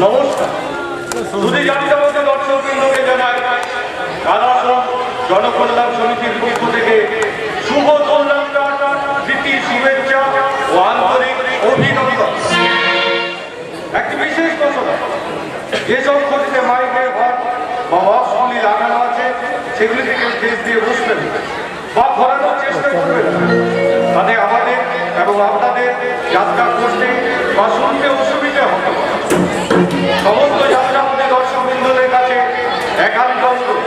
নমস্কার। সুধী জাতিসমাজের দর্শকবৃন্দকে জানাই রাধাশ্রম জনকল্যাণ সমিতির পক্ষ থেকে শুভ দোলযাত্রা প্রীতি শুভেচ্ছা ও আন্তরিক অভিনন্দন। একটি বিশেষ ঘোষণা, যেসব ক্ষতিতে মাইকের ঘর বা বক্সগুলি লাগানো আছে সেগুলি থেকে দেশ দিয়ে বসবেন বা ঘোরানোর চেষ্টা করবেন, তাতে আমাদের এবং আপনাদের যাত্রা করতে বা শুনতে অসুবিধা হবে। সমস্ত যাত্রাপথী দর্শকবৃন্দদের কাছে একান্ত অনুরোধ,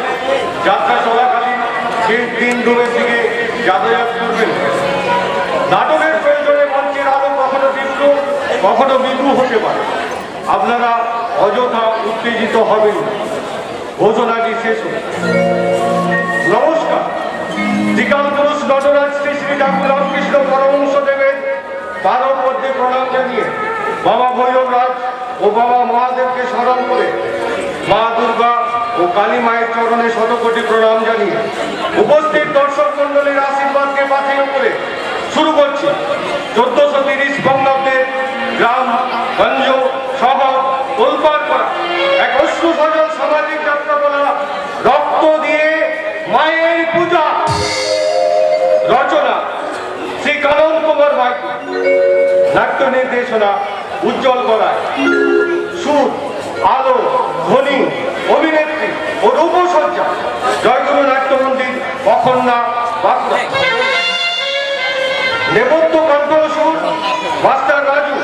যাত্রা চলাকালীন শেষ দিন ডুবের দিকে যাতায়াত করবেন। নাটকের প্রয়োজনে মঞ্চের আলো কখনো তীব্র কখনো মৃদু হতে পারে, আপনারা অযথা উত্তেজিত হবেন। ঘোষণাটি শেষ হল। নমস্কার। ত্রিকাল পুরুষ নটরাজ শ্রী শ্রী ঠাকুর রামকৃষ্ণ পরমহংসদেবের পারম মধ্যে প্রণাম জানিয়ে বাবা ভৈরবরাজ ও বাবা মহাদেবকে স্মরণ করে মা দুর্গা ও কালী মায়ের চরণে শতকোটি প্রণাম জানিয়ে উপস্থিত দর্শক মন্ডলীর আশীর্বাদকে পাথেয় করে শুরু করছি 1430 বঙ্গাব্দের গ্রাম গঞ্জ শহর তোলপাড় করা এক অশ্রু সজল সামাজিক যাত্রা বলা রক্ত দিয়ে মায়ের পূজা। রচনা শ্রী কানন কুমার মাইতি, নাট্য নির্দেশনা উজ্জ্বল করায়, সুর আলো ধ্বনি অভিনেত্রী ও রূপসজ্জা জয়গুরু নাট্য মন্দির অখন্যা বাঁকুড়া। নেপথ্য কণ্ঠ সুর মাস্টার রাজু।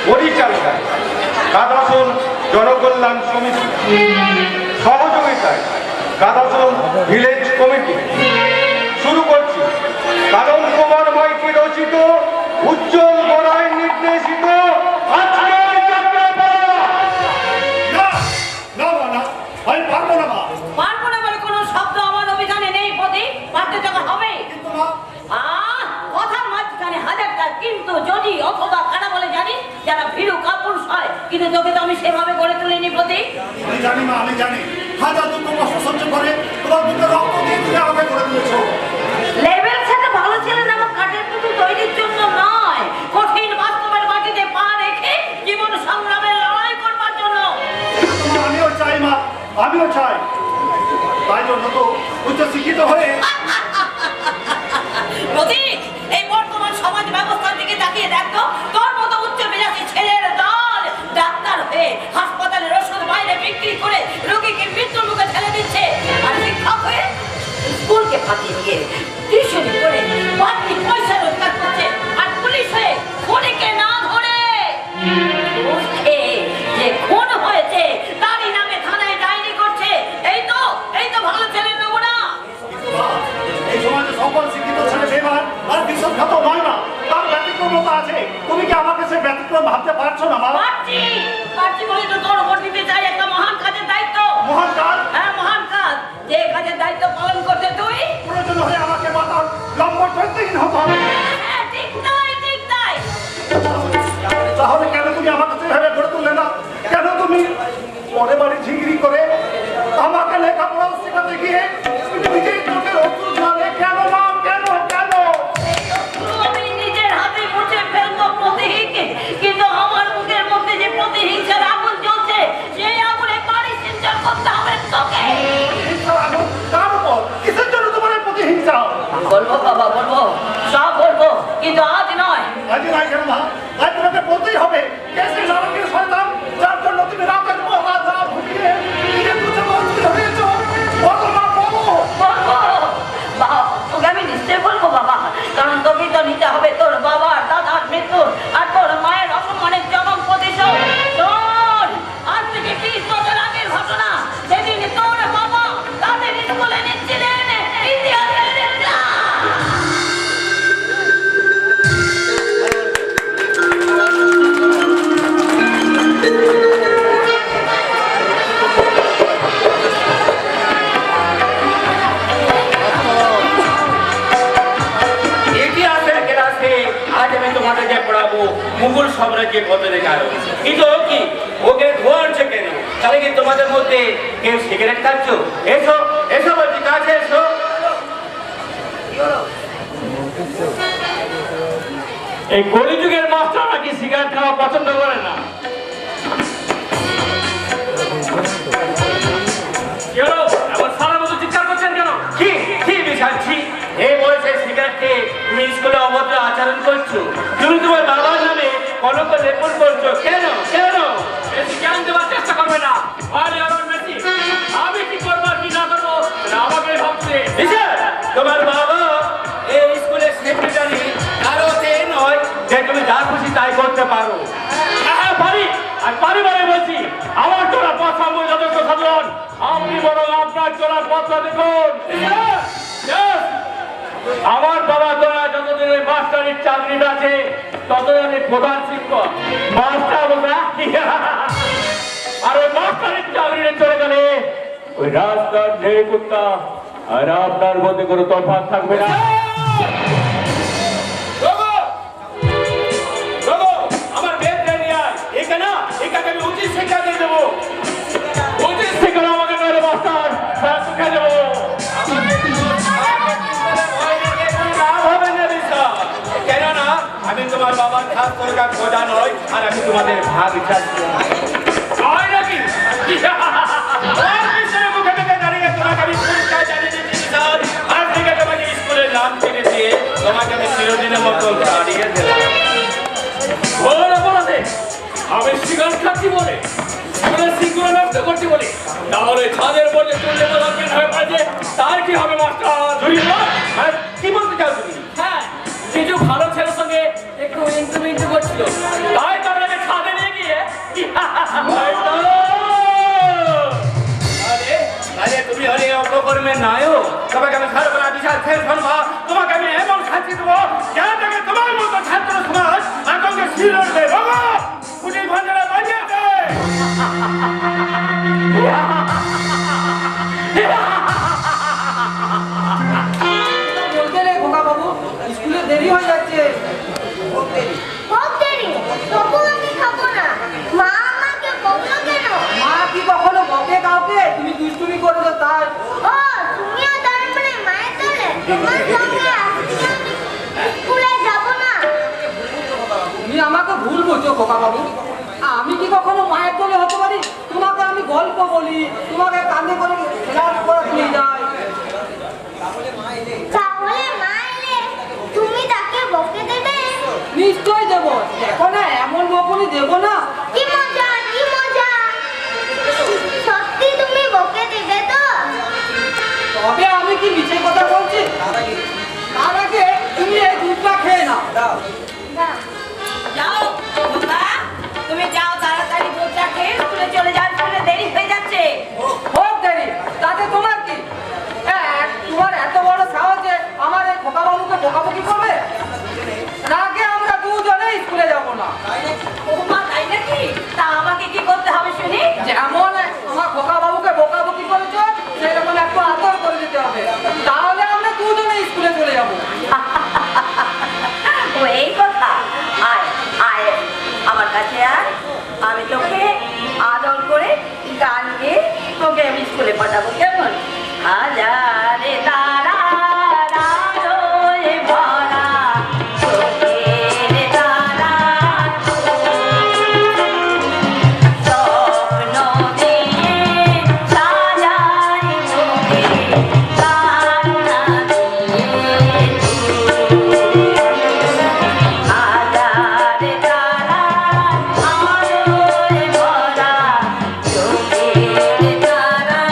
পরিচালনা রাধাশ্রম জনকল্যাণ সমিতি। সহযোগিতায় গাদাসন ভিলেজ কমিটি। শুরু করছি কানন কুমার মাইতি রচিত, উজ্জ্বল বরায় নির্দেশিত আজকের যাত্রাপালা। আমি পারবো না মা। পারবো না বলে কোনো শব্দ আমার অভিধানে নেই পদে, পারতে যাওয়া হবে। কিন্তু মা, কথার মাঝখানে হাজারটা কিন্তু যদি অথবা কারা বলে জানি, যারা ভীরু কাপুরুষ হয়, কিন্তু তোকে তো আমি সেভাবে গড়ে তুলিনি পদে। আমি জানি মা, আমি জানি হাজার দুঃখ কষ্ট সহ্য করে তোমার বুকে রক্ত দিয়ে তুমি আমাকে করে দিয়েছো। লেভেল সাথে ভালো ছেলে নামক কাঠের পুতুল তৈরির জন্য নয়, কঠিন বাস্তবের মাটিতে পা রেখে জীবন সংগ্রামে লড়াই করবার জন্য। আমিও চাই মা, আমিও চাই। তাই জন্য তো উচ্চ শিক্ষিত হয়ে প্রতীক, এই বর্তমান সমাজ ব্যবস্থার দিকে তাকিয়ে দেখো, তোর মতো উচ্চ মেজাজি ছেলের দল ডাক্তার হয়ে হাসপাতালের ওষুধ বাইরে বিক্রি করে রোগীকে মৃত্যুর মুখে ঠেলে দিচ্ছে, আর শিক্ষক হয়ে স্কুলকে ফাঁকিয়ে দিয়ে টিউশনি করে বাড়তি পয়সা রোজগার করছে, আর পুলিশ হয়ে খুনিকে না ধরে দোষ খেয়ে যে খুন হয়েছে তারই নামে থানায় ডায়েরি করছে। এই তো ভালো ছেলের নমুনা। এই সমাজে সকল শিক্ষিত ছেলে বেমান আর বিশ্বখ্যাত নয় না, তার ব্যতিক্রমতা আছে। তুমি কি আমাকে সে ব্যতিক্রম ভাবতে পারছো না মা? পারছি বলে তো তোর উপর দিতে চাই একটা মহান কাজের দায়িত্ব। মহান কাজ? হ্যাঁ, মহান কাজ। যে কাজের দায়িত্ব পালন করতে তুই প্রয়োজন হয়ে আমাকে মাতার লম্বর চরিত্রহীন হতে হবে। হ্যাঁ, ঠিক তাই। তাহলে কেন তুমি আমাকে সেভাবে গড়ে তুললে না? কেন তুমি পরে বাড়ি ঝিঙ্গিরি করে আমাকে লেখাপড়া শেখাতে গিয়ে নিজের চোখের অসুখ ধরে? কেন মা, কেন? আমি নিজের হাতে মুছে ফেলবো প্রতিহিংকে, কিন্তু আমার মুখের মধ্যে যে প্রতিহিংসার আগুন জ্বলছে, সেই আগুনে বাড়ি সিঞ্চন করতে হবে তোকে। কার উপর? কিসের জন্য তোমার এই প্রতিহিংসা? বলবো বাবা, বলবো, সব বলবো, কিন্তু আজ নয়। আজ নাই কেন মা? আজ তোমাকে বলতেই হবে কে সেই নরকের শয়তান যার জন্য তুমি রাতের পর রাত না ভুগিয়ে নিজের দুধে মজবুত হয়েছো। বলো মা, বলো। বলবো বাবা, তোকে আমি নিশ্চয় বলবো বাবা, কারণ তোকে তো নিতে হবে তোর বাবার দাদার মৃত্যুর আর তোর মায়ের অসম্মানের চরম প্রতিশোধ। শোন, আজ থেকে 20 বছর আগের ঘটনা, সেদিন তোর বাবা তাদের স্কুলে নিচ্ছিলেন ইতিহাসের লেখা। মুঘল সাম্রাজ্যের পতনের কারণ। কিন্তু কি ওকে ধোয়াচ্ছে কেন? তাহলে কি তোমাদের মধ্যে কেউ সিগারেট খাচ্ছ? এসো বলছি, কাছে এসো। এই কলিযুগের মাস্টার নাকি সিগারেট খাওয়া পছন্দ করে না। এবার সারা মতো চিৎকার করছেন কেন? কি বিশালছি, এই বয়সে সিগারেট খেয়ে তুমি স্কুলে অভদ্র আচরণ করছো। তুমি তোমার বাবার নামে কলঙ্ক লেপন করছো। কেন? বেশি জ্ঞান দেওয়ার চেষ্টা করবে না। আমি কি করবো কি না করবো আমাকে ভাবছে। তোমার বাবা এই স্কুলের সেক্রেটারি, কারো নয় যে তুমি যা খুশি তাই করতে পারো। হ্যাঁ পারি, আর পারি বলে বলছি। আমার চলার পথ সম্ভব যথেষ্ট সাধারণ, আপনি বরং আপনার চলার পথটা দেখুন। আমার বাবা তোরা যতদিন ওই মাস্টারের চাকরিটা আছে ততদিন প্রধান শিক্ষক মাস্টার বোঝা। আর ওই মাস্টারের চাকরিটা চলে গেলে ওই রাস্তার ঢেউ কুত্তা আর আপনার মধ্যে কোনো তফাৎ থাকবে না। আমার বেদটা নিয়ে আয় এখানে, এখানে আমি উচিত শিক্ষা দিয়ে দেবো। উচিত শিক্ষা আমাকে মেরে মাস্টার শিক্ষা দেবো। কেননা আমি তোমার বাবার খাস তরকার খোঁজা নয়, আর আমি তোমাদের ভাগ চাচ্ছি নাকি? মুখে মুখে দাঁড়িয়ে তোমাকে আমি পরিষ্কার জানিয়ে দিচ্ছি স্যার, আজ থেকে তোমাকে স্কুলের নাম কিনে দিয়ে তোমাকে আমি চিরদিনের মতো দাঁড়িয়ে দিলাম। আমি সিগারেট খাচ্ছি বলে, সিগারেট নষ্ট করছি বলে, তাহলে ছাদের মধ্যে চললে বলবেন হয়ে পড়েছে, তার কি হবে মাস্টার? কি বলতে চাও তুমি? হ্যাঁ, কিছু ভালো ছেলের সঙ্গে একটু ইন্টু করছিল, তাই তাদেরকে ছাদে নিয়ে গিয়ে তুমি হলে তোমার সঙ্গে স্কুলে যাব না। তুমি আমাকে ভুল বলছো খোকা বাবু। আমি কি কখনো মায়ের কোলে হতে পারি? তোমাকে আমি গল্প বলি, তোমাকে কাঁধে করে খেলার করে নিয়ে যাই। তাহলে মা এলে তুমি তাকে বকে দেবে? নিশ্চয়ই দেবো। দেখো না, এমন বকুনি দেবো না। কি মজা, কি মজা। সত্যি তুমি বকে দেবে তো? তবে আমি কি মিছে কথা বলছি? তার আগে তুমি এই দুধটা খেয়ে নাও। না। যাও বাবা, তুমি যাও তাড়াতাড়ি দুধটা খেয়ে স্কুলে চলে যাও, স্কুলে দেরি হয়ে যাচ্ছে। হোক দেরি, তাতে তোমার কি? তোমার এত বড় সাহস যে আমার এই খোকা বাবুকে বকাবকি করবে? আগে আমরা দুজনেই স্কুলে যাব না। ও মা, তাই নাকি? তা আমাকে কি করতে হবে শুনি? যেমন আমার খোকা বাবুকে বকাবকি করেছ, সেরকম একটু আদর করে দিতে হবে। তাহলে আমরা দুজনেই স্কুলে চলে যাব। ও এই কথা। আয় আয় আমার কাছে আয়, আমি তোকে আদর করে গান গেয়ে তোকে আমি স্কুলে পাঠাবো, কেমন? হাজারে তারা আলোয় ভরা চোখের তারা, স্বপ্ন দিয়ে সাজাই তোকে কান্না দিয়ে। হাজারে তারা আলোয় ভরা চোখের তারা,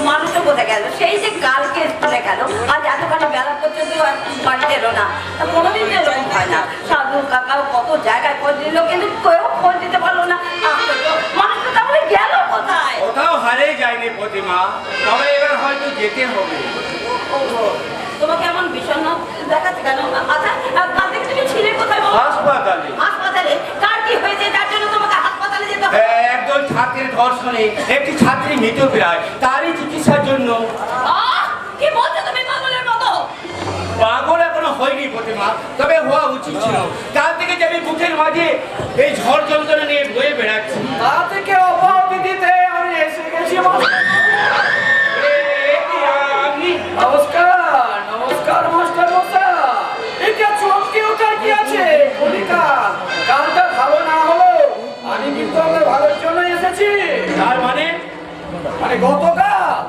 মানুষটা কোথায় গেল? সেই যে কালকে স্কুলে গেল, আজ এতখানি বেলা পর্যন্ত বাড়িতে এলো না। কোনোদিন তো এরকম হয় না। সাধু কাকাও কত জায়গায় খোঁজ দিল, কিন্তু কেউ খোঁজ দিতে পারলো না। মানুষটা তাহলে গেল কোথায়? কোথাও হারিয়ে যায়নি প্রতিমা, তবে এবার হয়তো যেতে হবে। তোমাকে এমন বিষণ্ণ দেখাচ্ছে কেন? আচ্ছা, কাল থেকে তুমি ছিলে কোথায়? হাসপাতালে। হাসপাতালে? কার কি হয়েছে যার জন্য তোমাকে হাসপাতালে যেতে হবে? একদল ছাত্রের ধর্ষণে একটি ছাত্রী মৃতপ্রায়, তারই চিকিৎসার জন্য। কি বলছো তুমি পাগলের মতো? পাগল এখনো হয়নি প্রতিমা, তবে হওয়া উচিত ছিল। কাল থেকে যে আমি বুকের মাঝে এই ঝড় যন্ত্রণা নিয়ে বয়ে বেড়াচ্ছি। তা থেকে অব্যাহতি দিতে আমি এসে গেছি। আপনি নমস্কার, নমস্কার মাস্টার মশাই। এটা চমকে ওঠার কি আছে? কলিকা, কালটা ভালো না হলো আমি কিন্তু আমার ভালোর জন্য এসেছি। তার মানে গতকাল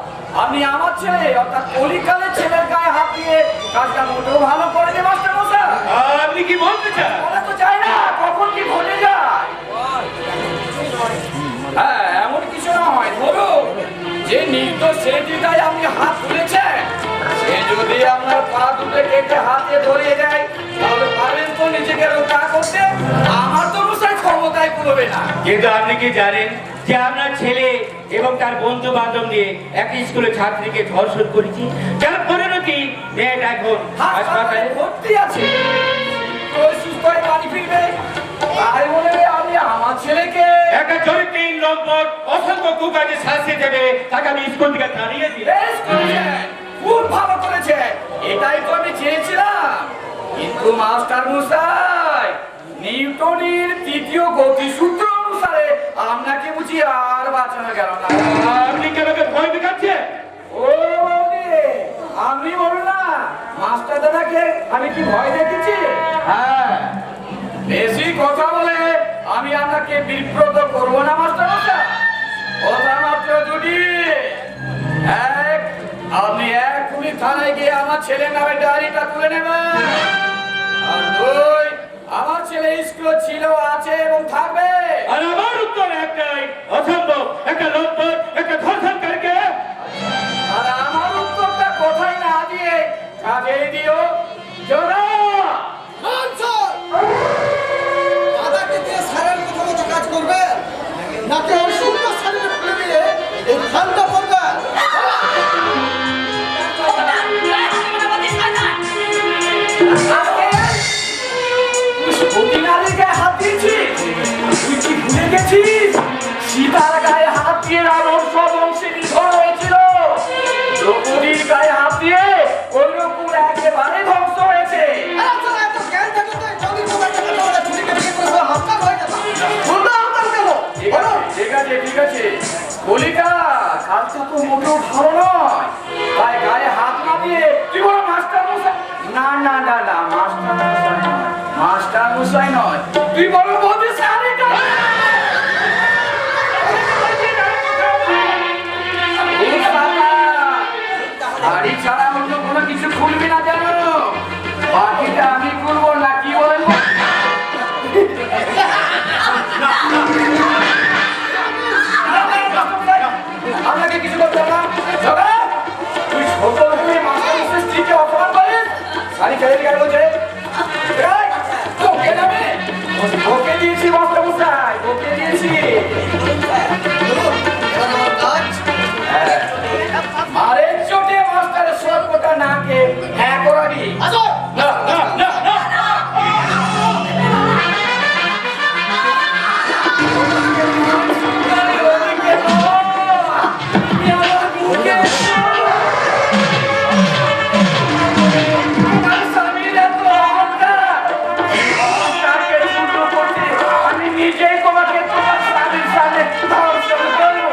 আমি আমার ছেলে অর্থাৎ কলিকালের ছেলের গায়ে হাত দিয়ে কাজটা মোটেও ভালো করেনি মাস্টার মশাই। আপনি কি বলতে চান? বলা তো চাই না, কখন কি ঘটে যায়। হ্যাঁ, এমন কিছু নয়। ধরুন যে নির্দোষ ছেলেটির গায়ে আপনি হাত তুলেছেন, সে যদি আপনার পা দুটো কেটে হাতে ধরে যায়, তাহলে পারবেন তো নিজেকে রক্ষা করতে? আমার তো মশাই ক্ষমতায় করবে না। কিন্তু আপনি কি জানেন যে আপনার ছেলে এবং তার বন্ধু বান্ধব নিয়ে একটি স্কুলের ছাত্রীকে ধর্ষণ করেছি, যার পরিণতি মেয়েটা এখন হাসপাতালে ভর্তি আছে। ওই সুস্থ হয়ে বাড়ি ফিরবে, তাই বলে আমি আমার ছেলেকে একটা চরিত্রহীন লম্পট অসংখ্য কুকাজে শাস্তি দেবে, তাকে আমি স্কুল থেকে তাড়িয়ে দিই। বেশ করেছেন, খুব ভালো করেছে। এটাই তো আমি চেয়েছিলাম। কিন্তু মাস্টার মশাই, নিউটনের তৃতীয় গতিসূত্র অনুসারে আপনাকে বুঝি আর বাঁচানো গেল না। আপনি কি আমাকে ভয় দেখাচ্ছেন? ও বৌদি, আপনি বলুন না, মাস্টার দাদাকে আমি কি ভয় দেখেছি? হ্যাঁ, বেশি কথা বলে আমি আপনাকে বিব্রত করবো না মাস্টার মশাই। কথা মাত্র দুটি, উত্তর একটাই, অসম্ভব। একটা লোকপথ, একটা ধর্ষণকারীকে আর আমার উত্তরটা কোথায় না দিয়ে কাজে দিও জোড়া। দাদাকে দিয়ে স্যারের কথা মতো কাজ করবে নাকি ওই সুন্দর স্যারের খুলে দিয়ে এই ধানটা করবে? সতীনারীর গায়ে হাত দিয়েছিস? তুই কি ভুলে গেছিস সীতার গায়ে হাত দিয়ে রাবণ সব অংশে নিধন হয়েছিল? দ্রৌপদীর গায়ে হাত দিয়ে ওই রকম একেবারে ধ্বংস হয়েছে। ঠিক আছে ঠিক আছে, কলিকা কাজটা তো মোটেও ভালো নয়, তাই গায়ে হাত না দিয়ে তুই বড় মাস্টার মশাই। না না না না, মাস্টার মশাই নয়, মাস্টার মশাই নয়, তুই বড় বলছিস শাড়িটা। শাড়ি ছাড়া অন্য কোনো কিছু খুলবি না জানো? বাকিটা আমি করবো না, কি বলেন? আপনাকে কিছু করতে হবে না। জগা, তুই ছোট হয়ে মাস্টার স্ত্রীকে অপমান করিস? শাড়ি ছেড়ে দিয়ে বলছে তোকে যাবে, ওকে দিয়েছি মাস্টার মশাই, ওকে দিয়েছি। মারের চোটে মাস্টারের সর্বটা নাকে হ্যাঁ করাবি। না না না না, আমি নিজেই তোমাকে তোমার স্বামীর সামনে ধর্ষণ করবো।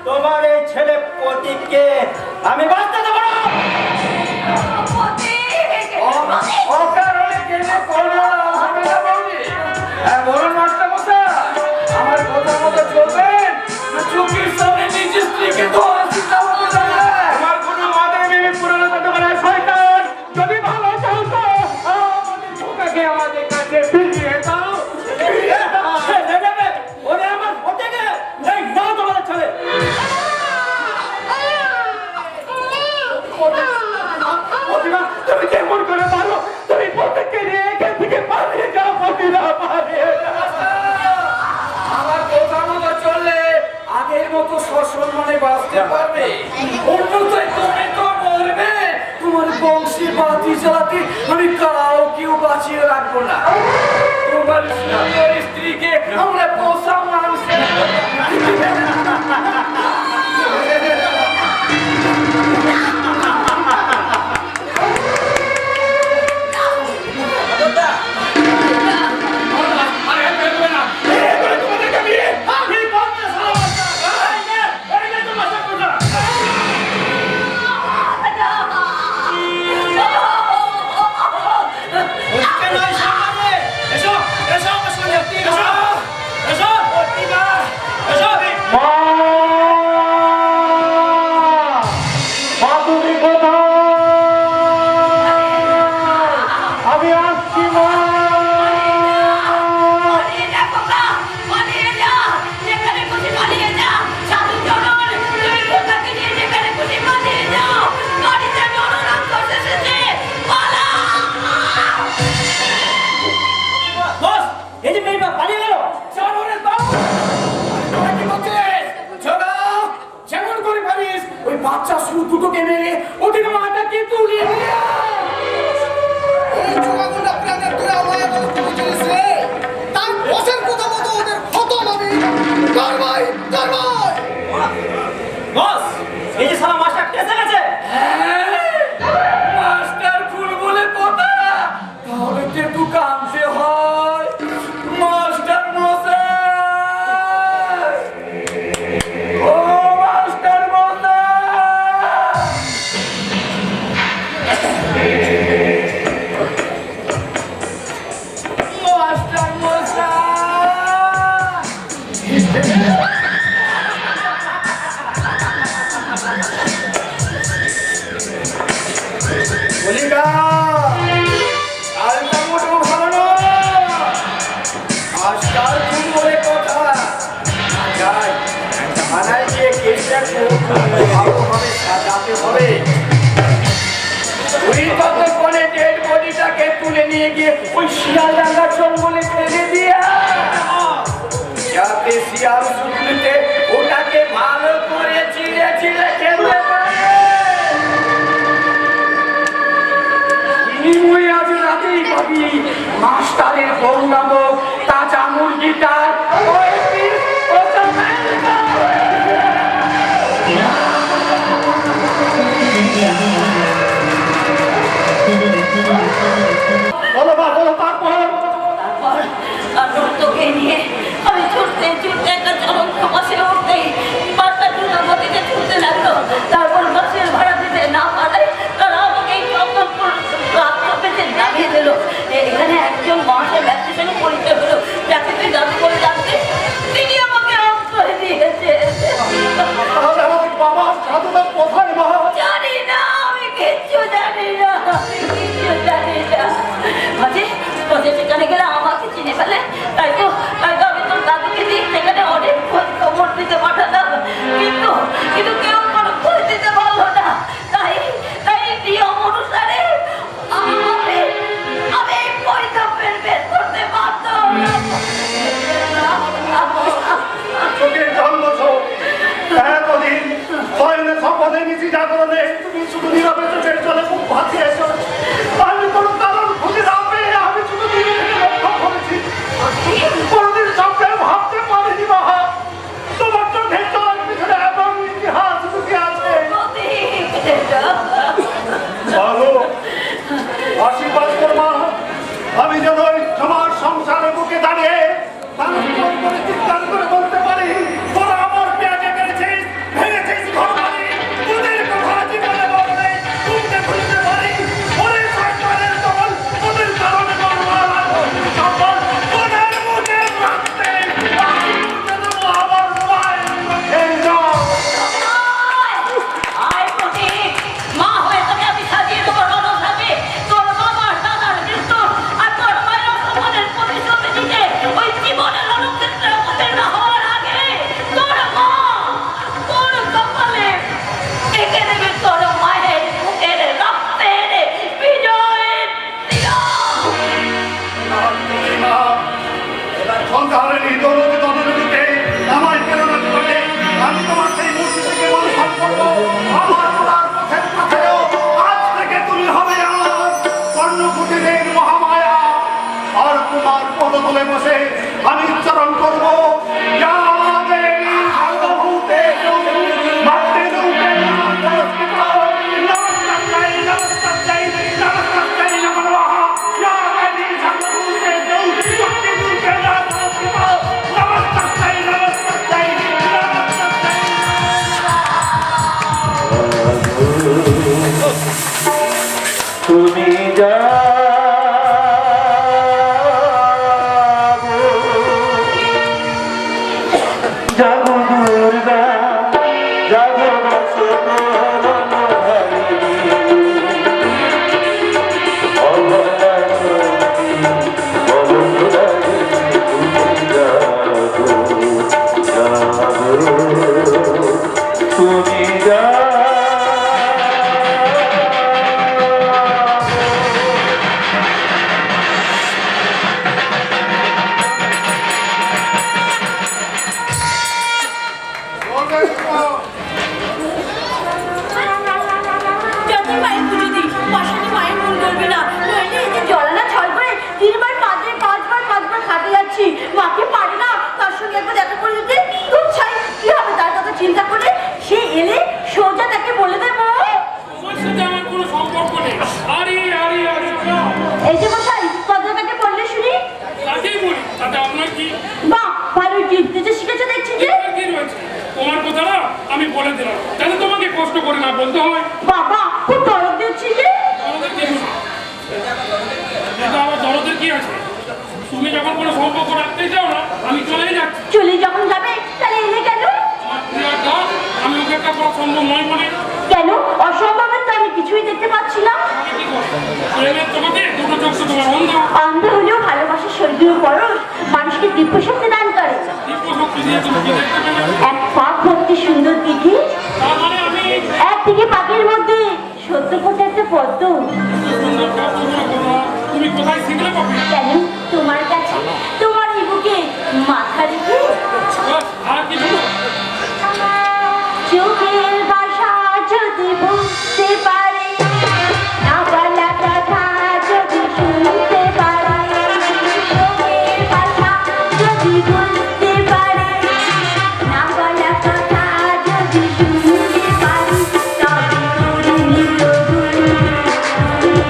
তোমার এই ছেলে প্রতীককে আমি বাঁচতে দেবো না। অকারণে কেনে করলো না, হবে না বৌদি। হ্যাঁ বলুন মাস্টার মশাই, আমার কথা মতো চলবেন না চোখের সামনে নিজের স্ত্রীকে ধরে চিন্তা করতে যাবে? আমার কোনো মাথায় ভেবে পুরনো করতে পারে শয়তান। যদি ভালো চাও তো আমাদের বোকাকে আমাদের কাছে ফিরিয়ে দাও, ফিরিয়ে দাও। ওরে আমার প্রতীকে এই দাও তোমাদের ছেলে। প্রতিভা, তুমি কেমন করে পারো? তুমি প্রত্যেককে নিয়ে এখান থেকে পালিয়ে যাও। প্রতিভা, পালিয়ে যাও। আমার কথা মতো চললে আগের মতো সসম্মানে বাঁচতে পারবে, অন্যথায় তুমি তো মরবে। তোমার বংশী বাতি জ্বালাতে আমি কাউকেও বাঁচিয়ে রাখবো না। তোমার সুন্দর স্ত্রীকে আমরা পোষা মানুষের বাচ্চা শুরু দুটোকে মেরে ওদের মাথাকে তুলে নিয়ে এই চোরাগুন্ডা প্রাণের তুই আমায় তুমি চিনিস রে? তার বসের কথা মতো ওদের খতম আমি করবাই করবাই। বস, এই যে সালা মাস্টার কেসে গেছে। মাস্টার ফুল বলে কথা, তাহলে যে দোকানতে হয় মাস্টার মশাই। ও মাস্টার মশাই, বলিকা কালটা মোটেও ভালো নয়, আজকাল খুব বলে কথা যাই থানায় গিয়ে কেসটা ভালোভাবে সাজাতে হবে। ওই ততক্ষণে ডেড বডিটাকে তুলে নিয়ে গিয়ে ওই শিয়ালডাঙ্গা জঙ্গলে ফেলে দিয়া যাতে শিয়াল শুনতে ওটাকে ভালো করে চিড়ে চিড়ে খেতে পারে। বিনিময়ে আজ রাতেই পাবি মাস্টারের বউ নামক তাজা মুরগিটার ওই পিস বলো মা, বলো তারপর। তারপর তোকে নিয়ে আমি ছুটতে ছুটতে একটা চলন্ত বাসে উঠতেই বাসটা দ্রুত গতিতে ছুটতে লাগলো। তারপর বাসের ভাড়া দিতে না পারায় তারা আমাকে এই চন্দনপুর রাস্তা পেতে নামিয়ে দিল। এখানে একজন মানুষের ব্যক্তির সঙ্গে পরিচয় হলো, যাকে তুই দাবি করে জানতে, তিনি আমাকে আশ্রয় দিয়েছে। তাহলে আমার বাবার সাধুটা কোথায় মা? জানি না, আমি কিচ্ছু জানি না, আমি কিচ্ছু জানি না। মাঝে মাঝে সেখানে গেলে আমাকে চিনে ফেলে, তাই তো আমি তোর দাদুকে দিয়ে সেখানে অনেক খোঁজ খবর দিতে পাঠালাম, কিন্তু কেউ কোনো খোঁজ দিতে পারলো না। তাই নিয়ম অনুসারে আমি বৈধব্যের বের করতে পারতাম না। চোখের জন্ম চোখ এতদিন শয়নে সম্পদে নিচি জাগরণে তুমি শুধু নীরবে চোখের জলে মুখ ভাসিয়েছো। আমি কোনো কারণ খুঁজে না পেয়ে আমি শুধু নিজেকে রক্ষা করেছি। কোনোদিন স্বপ্নে ভাবতে পারিনি মা, তোমার চোখের জলের পিছনে এমন ইতিহাস লুকিয়ে আছে। ভালো আশীর্বাদ কর মা, আমি যেন ওই তোমার সংসারের বুকে দাঁড়িয়ে করে চিৎকার করে বলতে পারি, তোরা আমার পেয়াকে মেরেছিস, ভেঙেছিস ঘর বাড়ি, তোদের কথা জীবনে বলতে তুলতে ভুলতে পারি। ওরে সরকারের দল, তোদের কারণে বলবার সম্পদ তোদের মুখে রাখতে আমি মুখে দেবো আমার মায়ের মুখে জল। আয় প্রতীক, মা হয়ে তোকে আমি সাজিয়ে দেবো রণধাপে। তোর বাবার দাদার মৃত্যু আর তোর মায়ের অপমানের প্রতিশোধ নিতে ওই জীবনের রণক্ষেত্রে অবতীর্ণ হওয়ার আগে তোর মা তোর কপালে এঁকে দেবে তোর মায়ের মুখের রক্তের বিজয়ের তিলক। সংসারের দৌলতে তদনতে আমায় প্রেরণা করলে আমি তোমার সেই মূর্তি থেকে অনুসরণ করবো। আমার তোলার পথের পথেও আজ থেকে তুমি হবে আমার কর্ণকুটিরের মহামায়া। আর তোমার পদতলে বসে আমি উচ্চারণ করবো, ইয়া দেবী সর্বভূতে মাতৃ রূপে নমস্কৃত, নমস্কার নমস্কার নমস্কার নমো নমঃ। ইয়া দেবী সর্বভূতে মাতৃ রূপে নমস্কৃত, নমস্কার নমস্কার নমস্কার। তুমি যা জাগো দুর্গা জাগো তুমি যা যাতে মায়ের পুজো দিই, পাশানি মায়ের মন করবে না। নইলে এই যে জলানা ছল করে 3 বার 5 বার খাটে যাচ্ছি, মাকে পারি না তার সঙ্গে একবার দেখা করে দিতে। খুব চাই কি হবে তার কথা চিন্তা করে, সে এলে সোজা তাকে বলে দেবো, তোমার সাথে আমার কোনো সম্পর্ক নেই। আরে এই যে মশাই কথা কাকে বললে শুনি। তাকেই বলি, তাতে আপনার কি? বাহ, ভালো টিপতে শিখেছো দেখছি যে। এবার কি রয়েছে? তোমার কথাটা আমি বলে দিলাম, যাতে তোমাকে কষ্ট করে না বলতে হয়। বাবা খুব দরদ দিচ্ছি যে। দরদের কি আছে? এটা আবার দরদের কি আছে? তুমি যখন কোনো সম্পর্ক রাখতে চাও না, আমি চলেই যাচ্ছি। চলে যখন যাবে একটা গাছ আমি উপেক্ষা করা সম্ভব নয় বলে কেন অসম্ভবের তো আমি কিছুই দেখতে পাচ্ছি না। আমি কি করবো? প্রেমের জগতে দুটো চোখ তো তোমার অন্ধ। অন্ধ হলেও ভালোবাসার স্বর্গীয় পরশ মানুষকে দিব্য শক্তি দান করে। দিব্য শক্তি দিয়ে তুমি কি দেখতে পেলে? এক পাক ভর্তি সুন্দর দিঘি, তার মানে আমি একদিকে পাখির মধ্যে সত্য ফোটে একটা পদ্ম। সুন্দর কাপড় করো। তুমি কোথায় শিখলে পাবে? কেন তোমার কাছে তোমার এই বুকে মাথা রেখে আর কিছু না। চোখের ভাষা যদি বুঝতে পারে, না বলা কথা যদি শুনতে পারে, চোখের ভাষা যদি বুঝতে পারে, না বলা কথা যদি শুনতে পারে, তবে তুমি তো তুমি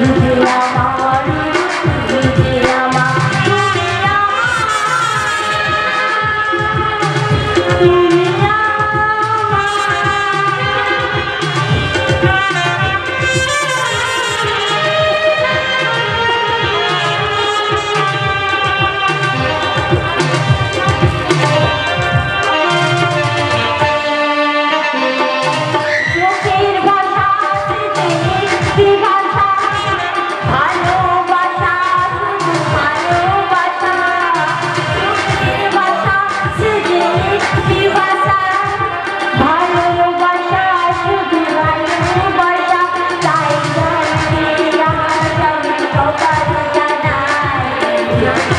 যে আমার, তুমি যে আমার, তুমি চোখের ভাষা সৃষ্টি ভাষা, ভালোবাসা শুধু ভালোবাসা, চোখের ভাষা সৃষ্টি ভাষা, ভালোবাসা শুধু ভালোবাসা, তাই জানতে আমার সঙ্গে সবার জানাই, আমার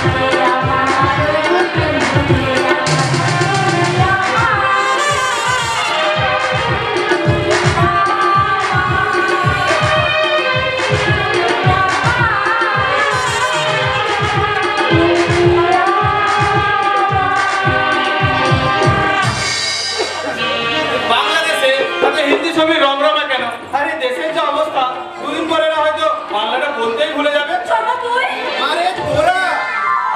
বাংলাদেশে তাতে হিন্দি ছবি রমরমা কেন? আরে দেশের যে অবস্থা, দুদিন পরে না হয়তো বাংলাটা বলতেই ভুলে যাবে। ছোট তুই আরে তোরা,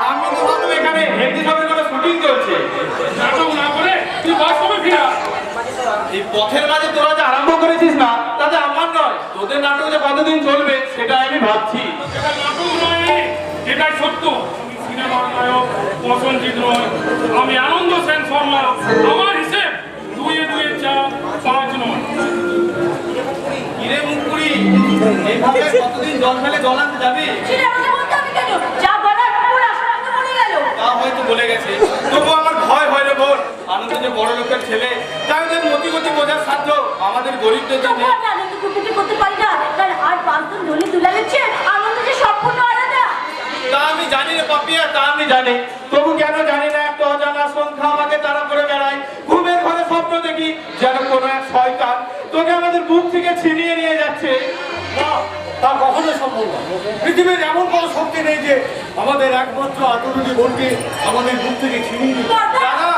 আমি তো ভাবলাম এখানে হিন্দি ছবির কোনো শুটিং চলছে। নাটক না করে তুই বাস্তবে ফিরে আয়। এই পথের মাঝে তোরা যে আরম্ভ করেছিস না, তাতে আমার নয়, তোদের নাটক যে কতদিন চলবে সেটা আমি ভাবছি। এটা নাটক নয়, এটাই সত্য। আমি সিনেমার নায়ক প্রসেনজিৎ নয়, আমি আনন্দ সেন শর্মা। আমার হিসেব 2 এ 2 4 5 নয়। কিরে মুকুড়ি, এইভাবে কতদিন জল ফেলে জল আনতে যাবি? ছেলে আমাকে বলতে হবে কেন? যা বলার পুরো আশা তো বলে গেল। তা হয়তো বলে গেছে, তবু আমার ভয় হয় রে বোন। আনন্দ যে বড় লোকের ছেলে, তাই ওদের মতিগতি বোঝার সাধ্য আমাদের গরিবদের জন্য। তবুও আমি আনন্দ করতে করতে পারি না, কারণ আর 5 দিন ধরে তুলে দিচ্ছে আনন্দ যে সম্পূর্ণ আলাদা। তা আমি জানি রে পাপিয়া, তা আমি জানি, তবু কেন জানি না একটা অজানা সংখ্যা আমাকে তাড়া করে বেড়ায়। ঘুমের ঘরে স্বপ্ন দেখি যেন কোনো এক শয়তান তোকে আমাদের বুক থেকে ছিনিয়ে নিয়ে যাচ্ছে। না, তা কখনো সম্ভব না। পৃথিবীর এমন কোনো শক্তি নেই যে আমাদের একমাত্র আতরণী বোনকে আমাদের বুক থেকে ছিনিয়ে নিবে। দাদা,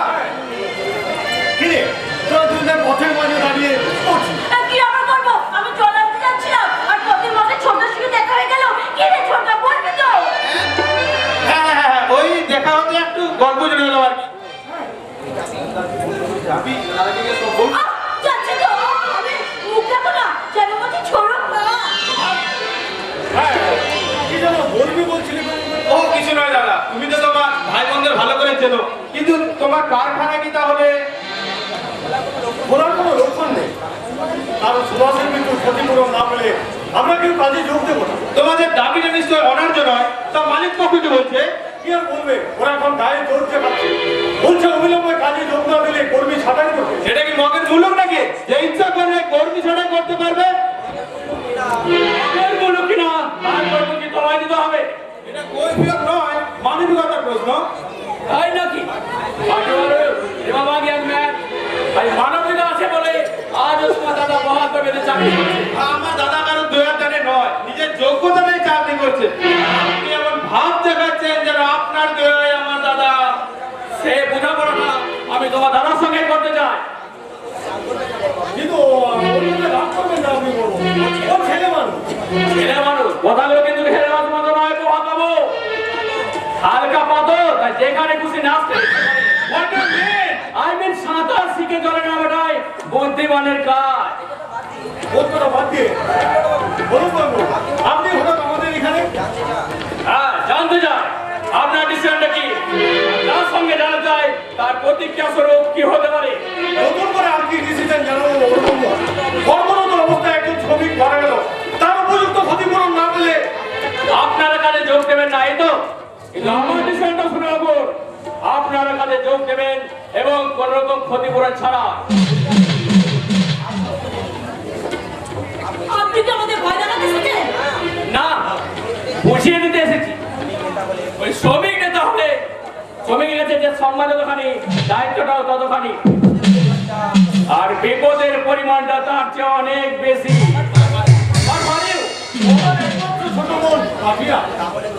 কিরে তোরা দুজনের পথের মাঝে দাঁড়িয়ে করছিস? কি আবার করবো? আমি জল আনতে যাচ্ছিলাম আর পথের মধ্যে ছোটর সঙ্গে দেখা হয়ে গেল। কি রে ছোট, বলবি তো? হ্যাঁ, ওই দেখা হতে একটু গল্প জুড়ে গেল আর কি। যাবি দাদাকে গিয়ে সব বল। যাচ্ছে তো, আমি মুখ দেখো না, যেন বলছি ছোড়ো না। হ্যাঁ, কি যেন বলবি বলছিলি? ও কিছু নয় দাদা, তুমি তো তোমার ভাই বোনদের ভালো করে চেনো, কিন্তু তোমার কারখানা কি তাহলে? বলার কোনো লক্ষণ নেই, কারণ সুভাষের মৃত্যুর ক্ষতিপূরণ না পেলে আমরা কেউ কাজে যোগ দেবো না। তোমাদের দাবিটা নিশ্চয় অনার্য নয়, তা মালিক পক্ষ কি বলছে? কি আর বলবে, ওরা এখন গায়ে জোর দেখাচ্ছে, বলছে অবিলম্বে কাজে যোগ না দিলে কর্মী ছাঁটাই করবে। সেটা কি মগের মূলক নাকি যে ইচ্ছা করলে কর্মী ছাড়া করতে পারবে? মগের মূলক কিনা তার কর্ম কি তোমায় দিতে হবে? এটা কৈফিয়ত নয়, মানবিকতার প্রশ্ন। তাই নাকি? মানবিকতা আছে বলে আজও তোমার দাদা মহাত্মা বেঁধে চাকরি করছে। আমার দাদা কারো দয়া জানে নয়, নিজের যোগ্যতা নিয়ে চাকরি করছে। আপনি এমন ভাব দেখাচ্ছেন যেন আপনার দয়ায় আমার দাদা। সে বোঝাপড়া না আমি তোমার দাদার সঙ্গে করতে চাই। কিন্তু রাগ করবেন না, আপনি বলবো ও ছেলে মানুষ। ছেলে মানুষ কথাগুলো কিন্তু ছেলে মানুষ মতো নয়, প্রভাব পাবো হালকা পাতো তাই যেখানে খুশি নাচতে। সাঁতার শিখে চলে না ওটাই বুদ্ধিমানের কাজ। ওর কথা বাদ দিয়ে বলুন বাবু, আপনি হঠাৎ আমাদের এখানে? হ্যাঁ, জানতে চাই আপনার ডিসিশনটা কি? তার সঙ্গে জানা চাই তার প্রতি প্রতিজ্ঞা স্বরূপ কি হতে পারে? নতুন করে আর কি ডিসিশন জানাবো বড়বাবু? কর্মরত অবস্থায় একজন শ্রমিক মারা গেল, তার উপযুক্ত ক্ষতিপূরণ না পেলে আপনারা কাজে যোগ দেবেন না, এই তো? কিন্তু আমার ডিসিশনটা শুনে রাখুন, আপনারা কাজে যোগ দেবেন এবং কোন রকম ক্ষতিপূরণ ছাড়া। আপনি কি আমাদের ভয় দেখাতে এসেছেন? না, বুঝিয়ে দিতে এসেছি। ওই শ্রমিক নেতা হলে শ্রমিকের কাছে যে সম্মান যতখানি, দায়িত্বটাও ততখানি, আর বিপদের পরিমাণটা তার চেয়ে অনেক বেশি। আর মানেও ছোট বোন কাফিয়া তাহলে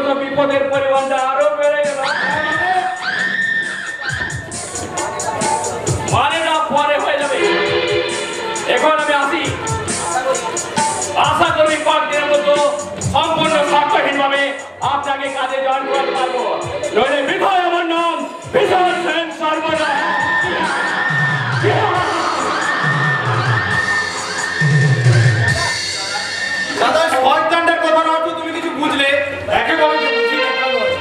তো বিপদের পরিমাণটা আরো বেড়ে গেল। মানে না পরে হয়ে যাবে। এখন আমি আসি, আশা করি কয়েকদিনের মতো সম্পূর্ণ স্বার্থহীন ভাবে আপনাকে কাজে জয়েন করতে পারবো। নইলে বিধায় আমার নাম বিশাল সেন সর্বদা। দাদা শয়তানটার কথার অর্থ তুমি কিছু বুঝলে? একেবারে যে বুঝি কথা নয়।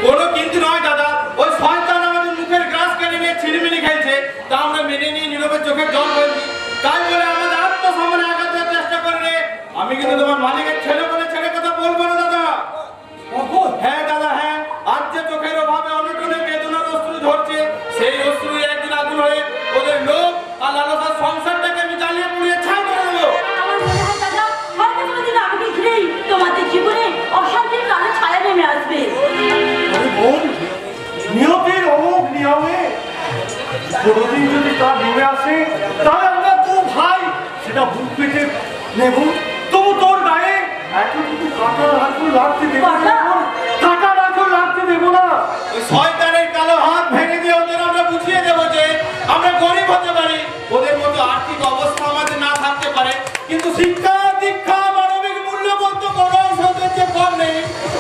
কোনো কিন্তু নয় দাদা, ওই শয়তান আমাদের মুখের গ্রাস কেড়ে নিয়ে ছিনিমিনি খেলছে, তা আমরা মেনে নিয়ে নীরবে চোখের জল ফেলছি। তাই বলে আমাদের আত্মসম্মানে আঘাত দেওয়ার চেষ্টা করলে আমি কিন্তু তোমার মালিকের ছেলে বলে ছেলে কথা বলবো না দাদা। হ্যাঁ দাদা হ্যাঁ, আজ যে চোখের অভাবে অনটনে বেদনার অশ্রু ঝরছে, সেই অশ্রু একদিন আগুন হয়ে ওদের লোক আর লালসার সংসারটাকে আমি জ্বালিয়ে পুড়িয়ে ছাই করে দেবো। আমার মনে হয় দাদা, হয়তো কোনোদিন আমাকে ঘিরেই তোমাদের জীবনে অশান্তির কালো ছায়া নেমে আসবে। আরে বোন, নিয়তির অমোঘ নিয়মে কোনোদিন যদি তা নেমে আসে, তাহলে আমরা তো ভাই সেটা বুক পেতে নেব। তবু তোর গায়ে এতটুকু কাটার হাঁটু লাগতে দেবো না, কাটার হাঁটু লাগতে দেবো না। ওই শয়তানের কালো হাত ভেঙে দিয়ে ওদের আমরা বুঝিয়ে দেবো যে আমরা গরিব হতে পারি, ওদের মতো আর্থিক অবস্থা আমাদের না থাকতে পারে, কিন্তু শিক্ষা দীক্ষা মানবিক মূল্যবোধ তো কোনো সৌন্দর্য কম নেই,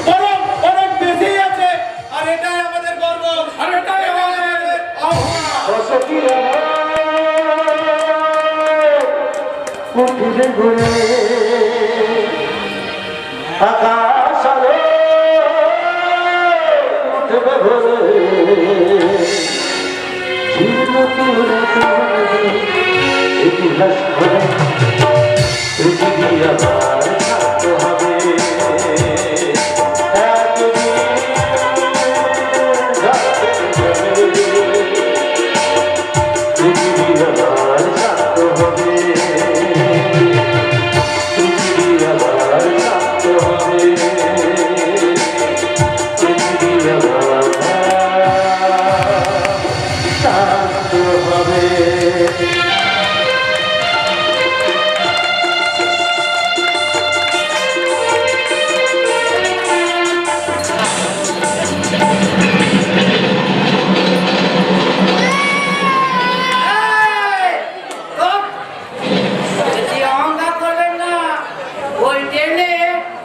বরং অনেক বেশি আছে। আর এটাই আমাদের গর্ব, আর এটাই আমাদের আকাশ আলো উঠবে ভোরে, ইতিহাস করে পৃথিবী আবার শান্ত হবে। পৃথিবী আবার শান্ত হবে, পৃথিবী আবার শান্ত হবে, পৃথিবী আবার শান্ত হবে।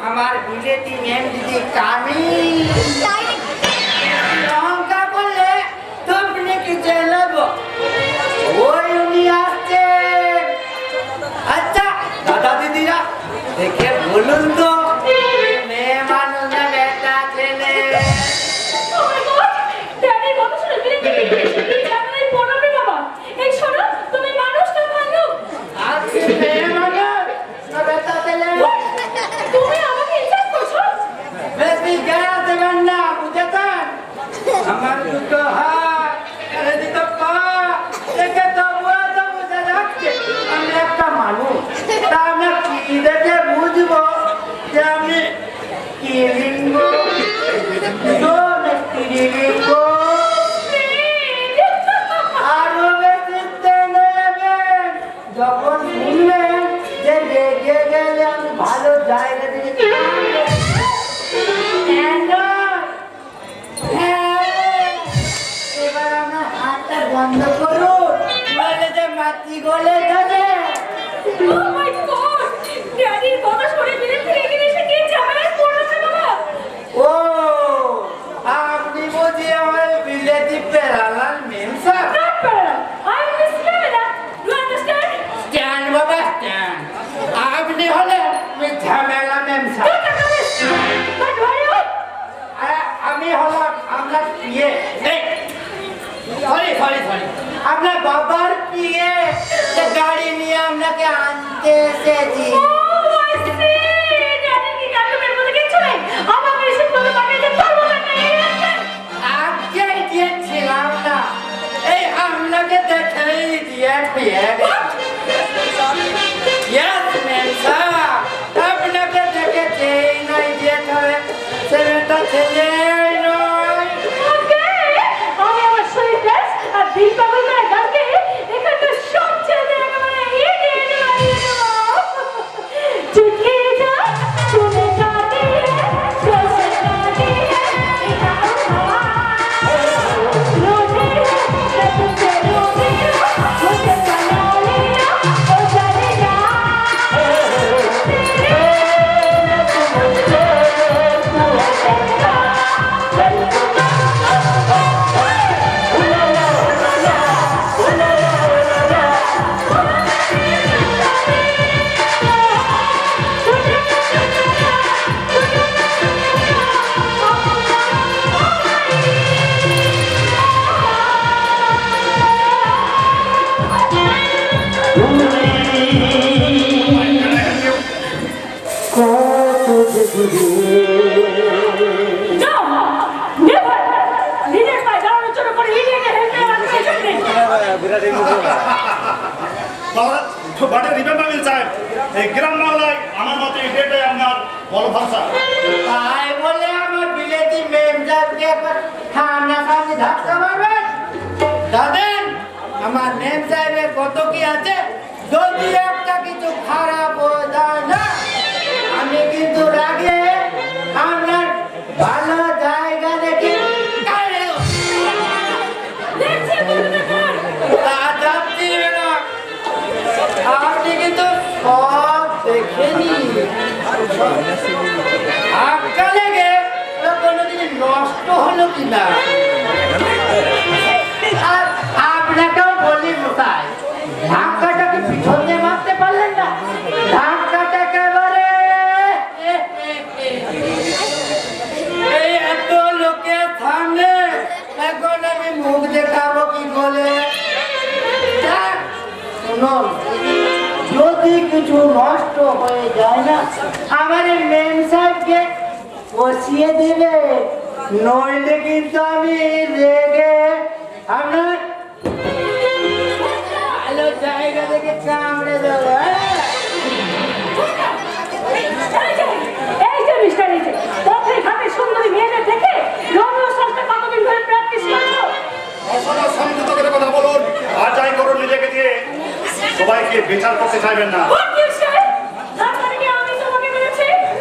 আমার বিলেতি মেম দিদি কামি অহংকার করলে তুমি কি চেলব? ওই উনি আসছে। আচ্ছা দাদা দিদিরা দেখে বলুন তো, মেয়ে মানুষ না বেটা ছেলে? ড্যাডির কথা শুনে বিরক্তি ঝামেলায় পড়বে বাবা। এই শোনো, তুমি মানুষটা ভালো। আজকে মেয়ে মানুষ না বেটা ছেলে? তুমি আমাকে ইনসাল্ট করছো? বেশি জ্ঞান দেবেন না, বুঝেছেন? আমার দুটো হাত আর দুটো পা দেখে তো বুঝে যাচ্ছে আমি একটা মানুষ। তা আমি কি দেখে বুঝবো যে আমি কি লিঙ্গ, স্ত্রীলিঙ্গ? আরো বেশি তেলে নেবেন যখন শুনলেন যে রেগে গেলে আমি ভালো জায়গা থেকে এবার আমার হাতটা বন্ধ করুন, বলে যে মাটি গলে যাবে। Oh my God! ড্যাডির কথা শুনে বিরক্তি লেগে এসে কি ঝামেলায় পড়বে বাবা? ও আপনি বুঝি আমার বিলেতি parallel ma'am sir? Not parallel. I'm Miss Lamela. Do you understand? Stand বাবা স্ট্যান্ড। আপনি হলেন ঝামেলা ma'am sir. Don't come this. But why you? আমি হলাম আমরা সরি সরি, আপনার বাবার বিয়ে গাড়ি নিয়ে আপনাকে আনতে এসেছি। আজকেই দিয়েছিলাম না, এই আপনাকে দেখেই দিয়ে পেয়ে আপনাকে দেখেছেই নয় দিয়ে তবে ছেলেটা ছেলে নয়। আমি আমার শরীর আর দিন পাগল করে গানকে এখানে তো সব ছেলে একেবারে চুটকে যা চলে যাতে চলে যাতে রোজে রোজে রোজে রোজে কানালে ও জানে না নিজের পায়ে দাঁড়ানোর জন্য করে ইন্ডিয়াকে হেল্পে রাখতে নেই বাটে রিমেম্বার মিল সাহেব, এই গ্রাম বাংলায় আমার মতে এটাই আপনার বড় ভাষা। তাই বলে আমার বিলেতি মেম যাকে একবার সামনা সামনি ধাক্কা মারবেন? দাদেন আমার মেম সাহেবের কত কি আছে, যদি একটা কিছু খারাপ হয়ে যায় না, আমি কিন্তু রাগে আপনার ভালো জায়গা দেখে আপনি কিন্তু সব দেখেনি আটকা লেগে কোনোদিন নষ্ট হলো কিনা। আর আপনাকেও বলি মশাই, ধাক্কাটাকে পিছন দিয়ে মারতে পারলেন না, ধাক্কাটা একেবারে এই এত লোকের সামনে এখন আমি মুখ দেখাবো কি বলে। শুনুন, যদি কিছু নষ্ট হয়ে যায় না, আমার মেম সাহেবকে বসিয়ে দেবে, নইলে কিন্তু আমি রেগে আপনার ভালো জায়গা থেকে কামড়ে দেবো। এই যে মিস্টার এই যে পথে ঘাটে সুন্দরী মেয়েদের দেখে রোমিও সঙ্গে কতদিন ধরে প্র্যাকটিস করছো? অসনা সংযত করে কথা বলুন, আর যাই করুন নিজেকে দিয়ে সবাইকে বিচার করতে চাইবেন না।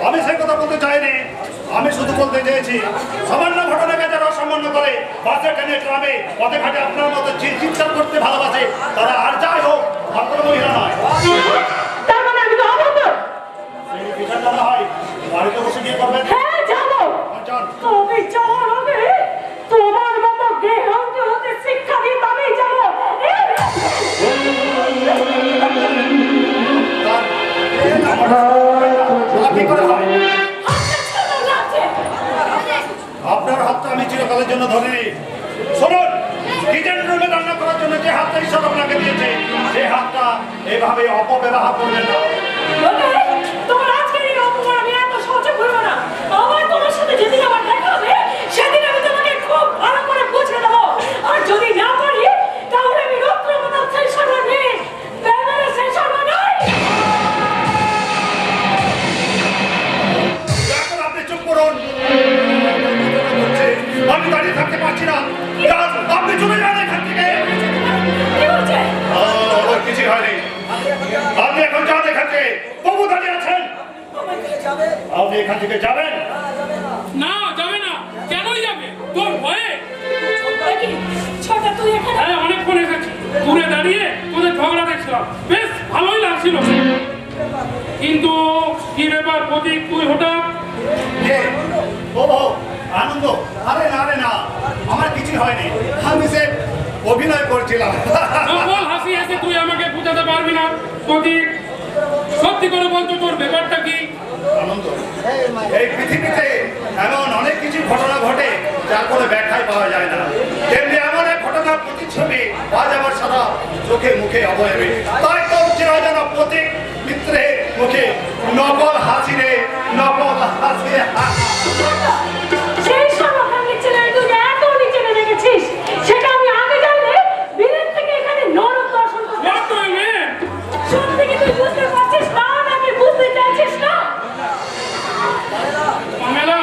আমি সেই কথা বলতে চাইনি, আমি শুধু বলতে চেয়েছি সামান্য ঘটনাকে যারা অসম্মান করে বাসে ট্রেনে ট্রামে পথে ঘাটে আপনার মতো চিৎকার করতে ভালোবাসে, তারা আর যাই হোক ভদ্র মহিলা নয়। তার মানে আমি তো অভদ্র? সেই বিচার জানা হয় বাড়িতে বসে গিয়ে করবেন। হ্যাঁ যাবো, তবে যাওয়ার আগে তোমার মতো গৃহবধূ হতে শিক্ষা দিয়ে তবেই যাবো। আপনার হাতটা আমি চিরকালের জন্য ধরে নিই। শুনুন, কিচেন রুমে রান্না করার জন্য যে হাতটা ঈশ্বর আপনাকে দিয়েছে, সেই হাতটা এভাবে অপব্যবহার করবেন না। তোমার আজকের এই অপমান আমি এত সহজে ভুলবো না। আমার তোমার সাথে যেদিন আমার দেখা হবে সেদিন আমি তোমাকে খুব ভালো করে বুঝে দেবো, আর যদি না পারি তাহলে আমি রক্তমতা সেই সময় নেই ব্যবহারে সেই সময় নয়। এখন আপনি চুপ করুন, আমি দাঁড়িয়ে থাকতে পারছি না, আপনি চলে যান এখান থেকে। কি হচ্ছে? কিছু হয়নি, আপনি এখন যান এখান থেকে। বাবু দাঁড়িয়ে আছেন, আপনি এখান থেকে যাবেন। না যাবে না, কেনই যাবে? তোর ভয়ে? কি ছোটা তুই এখানে? হ্যাঁ অনেকক্ষণ এসেছি, দূরে দাঁড়িয়ে তোদের ঝগড়া দেখছিলাম, বেশ ভালোই লাগছিল, কিন্তু কি ব্যাপার প্রদীপ তুই হঠাৎ? ও আনন্দ, আরে না আরে না, আমার কিছু হয়নি, আমি সে অভিনয় করছিলাম। বল হাসি হাসি তুই আমাকে বুঝাতে পারবি না। প্রদীপ সত্যি করে বলতো তোর ব্যাপারটা কি? আনন্দ, এই পৃথিবীতে এমন অনেক কিছু ঘটনা ঘটে যার কোনো ব্যাখ্যাই পাওয়া যায় না, তেমনি এমন এক ঘটনার প্রতিচ্ছবি চোখে মুখে অবয়বে, তাই তো চেনা জানা প্রতীক মিত্রে মুখে নকল হাসিরে নকল হাসিরে সেই সমকালীন ছেলের তুই এত নিচে নেমে গেছিস, সেটা আমি আগে জানলে বিলেত থেকে এখানে নরক দর্শন করতে। What do you mean? সত্যি কি তুই বুঝতে পারছিস না, নাকি বুঝতে চাইছিস না? পামেলা,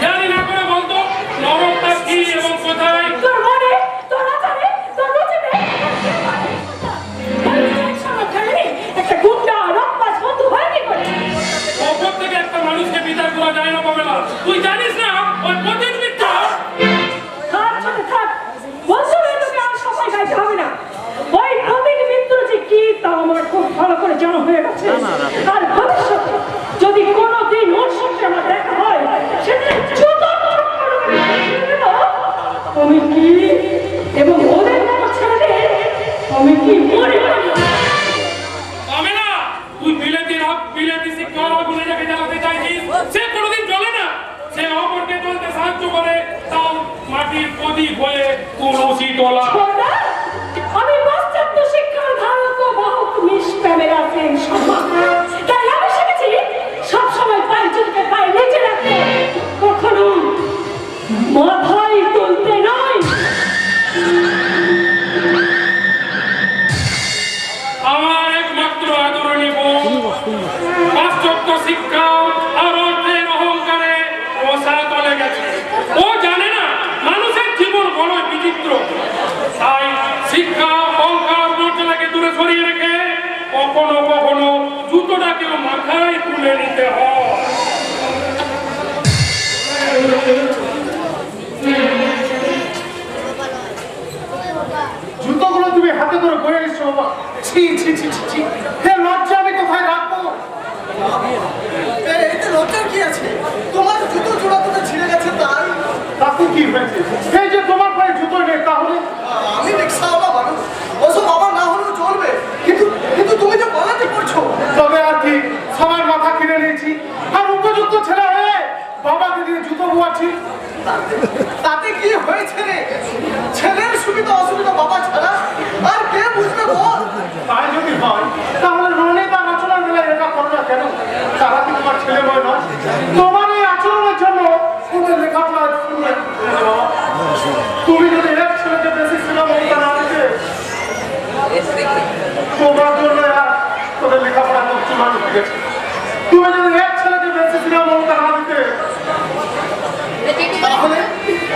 জানি না করে বলতো নরকটা কি এবং কোথায়? তোর মনে, তোর আচারে, তোর রুচিতে একটা গুন্ডা রক্তপাত বন্ধু হয় কি করে? ওপর থেকে একটা মানুষকে বিচার করা যায় না পামেলা। তুই জানিস না ওই প্রতীক মিথ্যা? থাক ছোট থাক, বন্ধু হয়ে তোকে আর সময় গাইতে হবে না। ওই প্রতীক মিত্র যে কি তা আমার খুব ভালো করে জানা হয়ে গেছে। আর ভবিষ্যতে যদি কোনোদিন ওর সঙ্গে আমার দেখা হয়, সেদিন জুতো আমি কি এবং ওদের মতো ছেলেদের আমি কি মনে করি? পামেলা, তুই বিলেতি শিক্ষার আগুনে যাকে জ্বালাতে চাইছিস, সে কোনোদিন জ্বলে না। সে অপরকে জ্বলতে সাহায্য করে, তাও মাটির প্রদীপ হয়ে তুলসী তলা। ছোটদা, আমি পাশ্চাত্য শিক্ষার ধারক ও বাহক মিস প্যামেলা সেন শর্মা। তাই আমি শিখেছি সবসময় পায়ের জুতোকে পায়ে নিচে রাখতে, কখনো মাথায় তুলতে নয়। আমার একমাত্র আদরণীয় বোন পাশ্চাত্য শিক্ষা আর অর্থের অহংকারে রসা তলে গেছে। ও জানে না মানুষের জীবন বড় বিচিত্র। তাই শিক্ষা অহংকার মর্যাদাকে দূরে সরিয়ে রেখে কখনো কখনো জুতোটাকেও মাথায় তুলে নিতে হয়। জুতোগুলো তুমি হাতে করে বয়ে এসছো বাবা। ছি ছি ছি ছি ছি, হে লজ্জা আমি কোথায় রাখবো? এতে লজ্জার কি আছে? তোমার জুতো জোড়া দুটো ছিঁড়ে গেছে তাই। তাতে কি হয়েছে? এই যে তোমার পায়ে জুতো নেই, তাহলে আমি রিক্সাওয়ালা মানুষ, ওসব আমার না হলেও চলবে। কিন্তু কিন্তু তুমি যে বলাতে করছো, তবে আর কি, সবার মাথা কিনে নিয়েছি আর উপযুক্ত ছেলে হয়ে বাবাকে দিয়ে জুতো বোয়াচ্ছি। তাতে কি হয়েছে রে? ছেলের সুবিধা অসুবিধা বাবা ছাড়া আর কে বুঝবে বল? তাই যদি হয় তাহলে রনে বা আচরণ মেলায় এটা করো না কেন? তারা কি তোমার ছেলে বয় নয়? তোমার এই আচরণের জন্য ওদের লেখাপড়া শুনবে। তুমি যদি এক ছেলেকে বেশি শ্রীমমতা না দিতে, তোমার জন্য আর তোদের লেখাপড়া করতে মানুষ গেছে। তুমি যদি এক ছেলেকে বেশি শ্রীমমতা না দিতে, তাহলে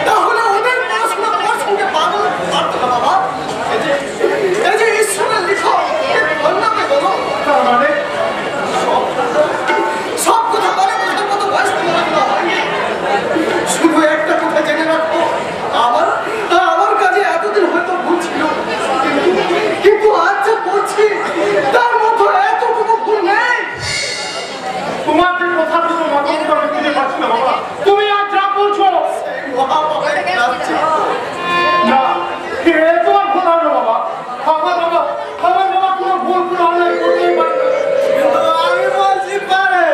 তাহলে ওদের পড়াশোনা তোমার সঙ্গে পাগল পারতো না বাবা। এই যে ঈশ্বরের লিখো ধন্যবাদ বলো, তার মানে সব কথা বলে বোঝার মতো বয়স তোমার না হয়। শুধু একটা কথা জেনে রাখো, আমার কাছে এতদিন হয়তো ভুল ছিল, কিন্তু আজ যা করছি তার মধ্যে এতটুকু ভুল নেই। তোমার যে কথা দুটো মাথা মতো আমি খুঁজে পাচ্ছি না বাবা। তুমি আর যা বলছো না, এ তোমার ভুল হবে না বাবা। আমার বাবা কোনো ভুল কোনো অন্যায় করতেই পারে না। কিন্তু আমি বলছি পারে,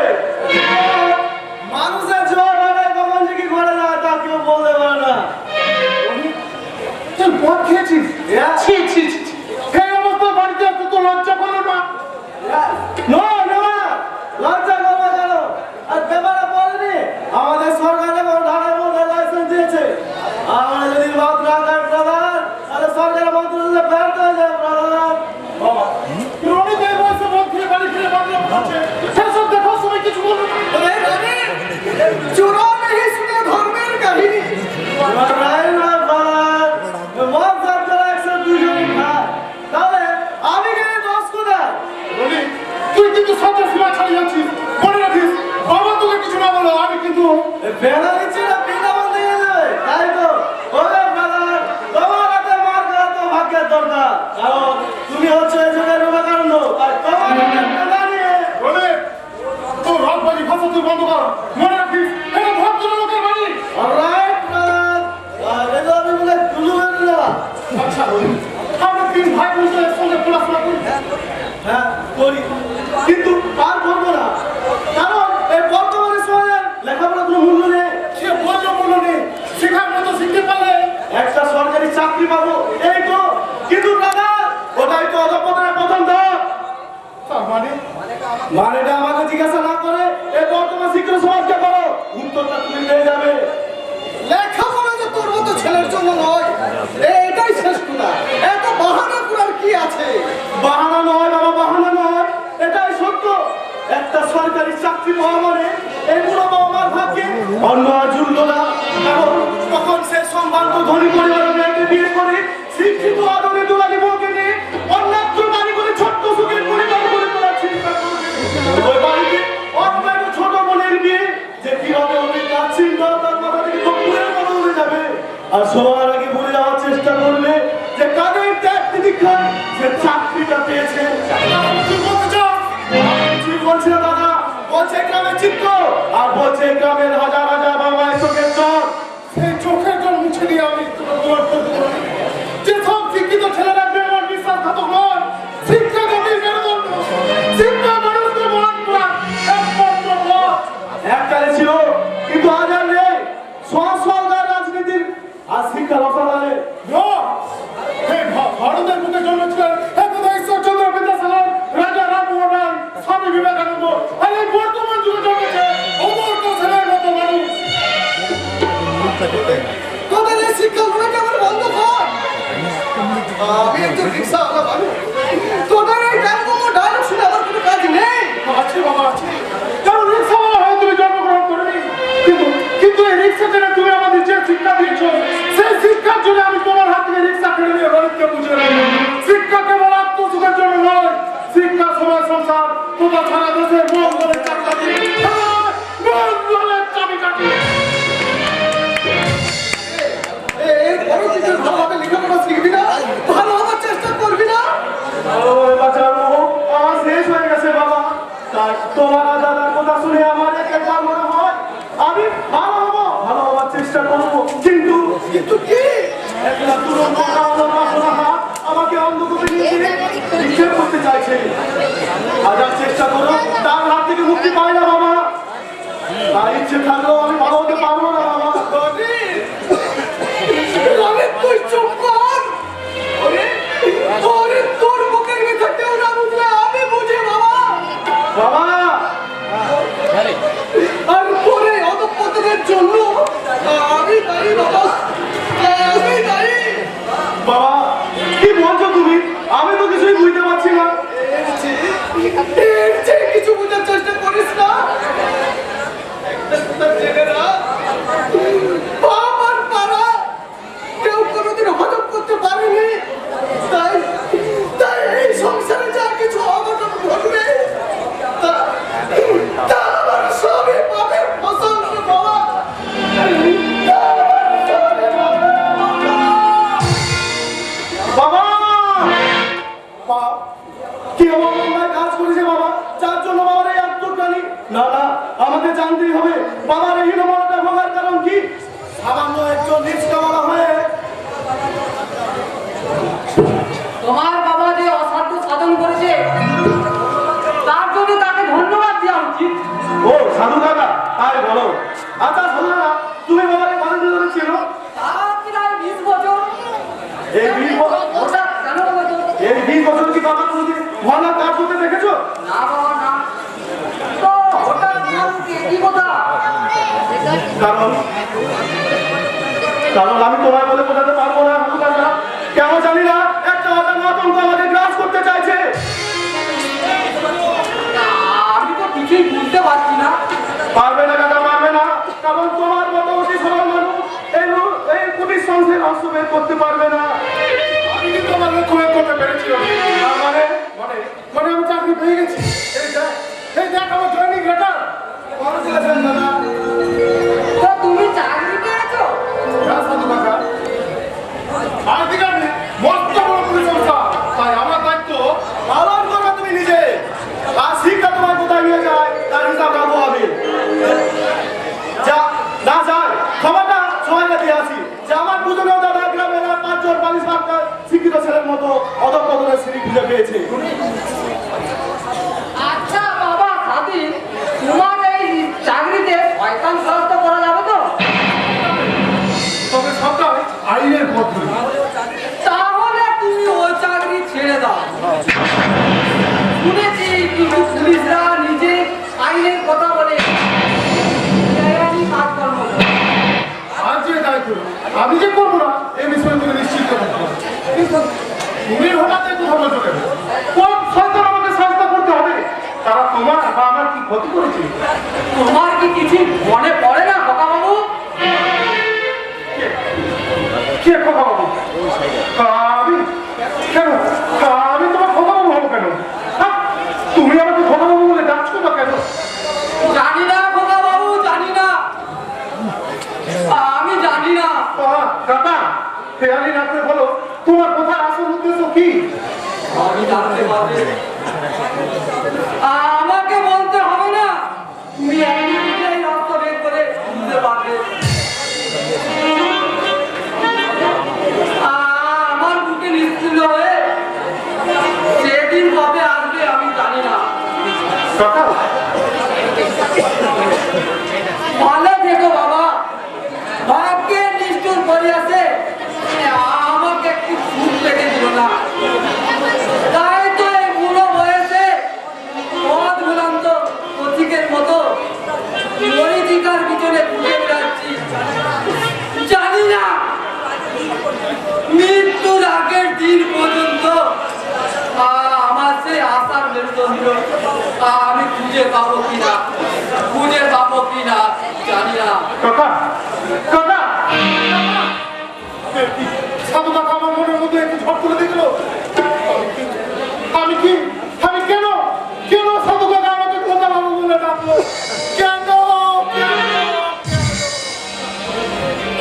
মানুষের জোর হবে কখন যে কি করে যায় তা কেউ বলতে পারে না। তুই মদ খেয়েছিস? ছি ছি ছি ছি। এই অবস্থা বাড়িতে এত তো লজ্জা করলো না? লজ্জা করবে কেন? আর পেপারে পড়েনি আমাদের সরকার এখন ঢাকার মধ্যে লাইসেন্স দিয়েছে। আমরা যদি মদ না খাই প্রধান, তাহলে সরকারের মন্ত্রী ফেরত হয়ে যায় প্রধান। বাবা, রনি যে বয়সে মদ খেয়ে বাড়ি ফিরে বাড়ি করছে, সেসব দেখো সবাই কিছু বলবে না। अरे रानी, चुरा नहीं सुने धर्मेर कहानी। রনি, তুই কিন্তু সব সীমা ছাড়িয়ে যাচ্ছিস। মনে রাখিস, বাবা তোকে কিছু না বলো, আমি কিন্তু তুমি হচ্ছে কারণ রনি, তোর রাজবাড়ি ভাষা তুই বন্ধ কর। মনে রাখিস, এটা ভদ্র লোকের বাড়ি। আচ্ছা রনি, আমরা তিন ভাই বলতে একসঙ্গে পড়াশোনা করি। হ্যাঁ করি, কিন্তু আর করবো না, কারণ এই বর্তমানে সময়ে লেখাপড়া কোনো মূল্য নেই। সে বললো মূল্য নেই, শেখার মতো শিখতে পারলে একটা সরকারি চাকরি পাবো এই তো, কিন্তু দাদা ওটা বাহানা নয় বাবা, বাহানা নয়, এটাই সত্য। একটা সরকারি চাকরি পাওয়া মানে এই বুড়ো বাবা মার ভাগ্যে অন্য আর জুড়লো না। কারণ তখন সে সম্ভ্রান্ত ধনী পরিবারের মেয়েকে বিয়ে করে শিক্ষিত আদরে দুলালি বউকে নিয়ে অন্যান্য বাড়ি করে ছোট্ট সুখের পরিবার করে তোলার চিন্তা করবে। ওই বাড়িতে অন্য ছোট বোনের বিয়ে যে কিভাবে ওদের কাজ চিন্তা তার মাথা থেকে কপুরের মতো উড়ে যাবে। আর সবার আগে বলে যাওয়ার চেষ্টা করবে যে কাদের ত্যাগ দীক্ষায় সে চাকরিটা পেয়েছে। কি বলতে চাও? কিছুই বলছি না দাদা, বলছে গ্রামের চিত্র আর বলছে গ্রামের হাজার হাজার বাবা চোখের জল। সেই চোখের জল মুছে দিয়ে আমি যে সব শিক্ষিত ছেলেরা বেমন বিশ্বাসঘাতক নয়, শিক্ষা জাতির মেরুদণ্ড, শিক্ষা মানুষকে মহান করা একমাত্র পথ। এককালে ছিল কিন্তু আজ আর নেই। সরকার রাজনীতির আর শিক্ষা রসালে ভারতের বুকে জন্মেছিলেন একদা ঈশ্বরচন্দ্র বিদ্যাসাগর, রাজা রামমোহন রায়, স্বামী বিবেকানন্দ। আর এই বর্তমান যুগে জন্মেছে অমর্ত্য ছেলের মতো মানুষ। তোদের এই শিক্ষাগুলোকে আমার বন্ধ কর। আমি একজন রিক্সাওয়ালা মানুষ, তোদের এই ডায়লগ ডায়লগ শুনে আমার কোনো কাজ নেই। আছে বাবা, আছে। কারণ রিক্সাওয়ালা হয়ে তুমি জন্মগ্রহণ করনি, কিন্তু এই রিক্সা থেকে তুমি আমাদের যে শিক্ষা দিয়েছো সেই শিক্ষার জন্য আমি তোমার হাত থেকে রিক্সা কিনে নিয়ে রোহিতকে বুঝে রাখবো। শিক্ষা কেবল আত্মসুখের জন্য নয়, শিক্ষা সময় সংসার তোমরা সারা দেশের মঙ্গলের চাবিকাঠি, মঙ্গলের চাবিকাঠি। এরপরে তুই ভালোভাবে লেখাপড়া শিখবি না, ভালো হওয়ার চেষ্টা করবি না। আমার শেষ হয়ে গেছে বাবা। তাই তোমার দাদার কথা শুনে আমার একবার মনে হয় আমি ভালো হবার চেষ্টা করবো। কিন্তু কি একলা তুরন্ত আমাকে অন্ধকূপে নিয়ে নিক্ষেপ করতে চাইছে। হাজার চেষ্টা করো তার হাত থেকে মুক্তি পাই না বাবা। তার ইচ্ছে থাকলেও আমি ভালো হতে পারবো না বাবা। তুই চুপ কর। তোর বুকের ভিতর কেউ না বুঝলে আমি বুঝি বাবা। বাবা আর পরে অধঃপতনের জন্য আমি দায়ী বাবা, আমি দায়ী। বাবা কি বলছো তুমি? আমি তো কিছুই বুঝতে পারছি না। এর চেয়ে কিছু বোঝার চেষ্টা করিস না। একটা কথা জেনে রাখ, বাপ আর পাড়া কেউ কোনোদিন হজম করতে পারেনি। তাই এই সংসারে যা কিছু অঘটন ঘটবে তা আমার সবই পাপের ফসল রে বাবা। বাবা কি এমন অন্যায় কাজ করেছে বাবা যার জন্য বাবার এই আত্মজ্ঞানী? না না, আমাকে জানতেই হবে বাবার এই হীনমনতা ভোগার কারণ কি। সামান্য একজন রিক্সাওয়ালা হয়ে তোমার বাবা যে অসাধ্য সাধন করেছে তার জন্য তাকে ধন্যবাদ দেওয়া উচিত। ও সাধু দাদা, আরে বলো। আচ্ছা সাধু দাদা, তুমি বাবার কতদিন ধরে ছিল? তার প্রায় 20 বছর। এই 20 বছর? হঠাৎ কেন বলছো? এই 20 বছর কি বাবা কোনোদিন ভালো কাজ করতে দেখেছো? না বাবা না। তো হঠাৎ কি কথা? কারণ আমি তোমার বলে বোঝাতে পারবো না সাধু দাদা। কেন জানি না একটা অজানা আতঙ্ক আমাদের গ্রাস করতে চাইছে। আমি তো কিছুই বুঝতে পারছি না। পারবে না দাদা, পারবে না। কারণ তোমার মতো অতি সরল মানুষ এই কুটির সংসারের রহস্য বের করতে পারবে না। আমি কিন্তু আমার লক্ষ্য বের করতে পেরেছিলাম। মানে আমি চাকরি পেয়ে গেছি। এই দেখ আমার জয়েনিং লেটার। কংগ্রেচুলেশন দাদা। তো তুমি চাকরি পেয়েছো? হ্যাঁ সাধু কাকা। আর দিকে মস্ত বড় পুলিশ সংস্থা, তাই আমার দায়িত্ব পালন করবে তুমি নিজে। আর শিক্ষা তোমার কোথায় নিয়ে যায় তার হিসাব রাখবো আমি। যা না যায় খবরটা সবাইকে দিয়ে আসি যে আমার পুজোরেও দাদা গ্রামের 5 জন 40 লাখ শিক্ষিত ছেলের মতো অধঃপতনের সিঁড়ি খুঁজে পেয়েছে। আচ্ছা বাবা স্বাধীন, তোমার এই চাকরিতে শয়তান সাহায্য করা যাবে তো? তবে সবটাই আইনের পদ্ধতি। তাহলে তুমি ওই চাকরি ছেড়ে দাও। শুনেছি কিছু পুলিশরা নিজে আইনের কথা বলে কাজকর্ম করে। আর যে দায়িত্ব আমি যে করবো না এই বিষয়ে তুমি নিশ্চিত থাকো। কিন্তু তুমি হঠাৎ একটু ভালো চলে কে খোকা বাবু? আমি কেন? আমি তোমার খোকা বাবু হবো কেন? তুমি আমাকে খোকা বাবু বলে ডাকছো না কেন? জানি না খোকা বাবু, জানি না, আমি জানি না। দাদা হেয়ালি না করে বলো তোমার কথার আসল উদ্দেশ্য কি? আমি জানতে পারবে, আমাকে বলতে হবে না, তুমি নিজেই রক্ত বের করে বুঝতে পারবে। আমার বুকে নিশ্চিন্ত হয়ে সেদিন কবে আসবে আমি জানি না। কাকা ভালো থেকো বাবা, ভাগ্যের নিষ্ঠুর পরিয়াছে আমাকে একটু সুখ লেগে দিল না, তাই তো এই বুড়ো বয়সে পথ ভুলান্ত পথিকের মতো মরিচিকার পিছনে ঘুরে বেড়াচ্ছি। জানি না মৃত্যুর আগের দিন পর্যন্ত আমার সে আশার মেরুদণ্ড আমি খুঁজে পাবো কিনা, খুঁজে পাবো কিনা জানি না। কাকা কাকা সাধু কাকা আমার মনের মধ্যে একটু ঝড় তুলে দেখলো। আমি কি আমি কেন কেন সাধু কাকা আমাকে খোকা বাবু বলে ডাকলো? কেন?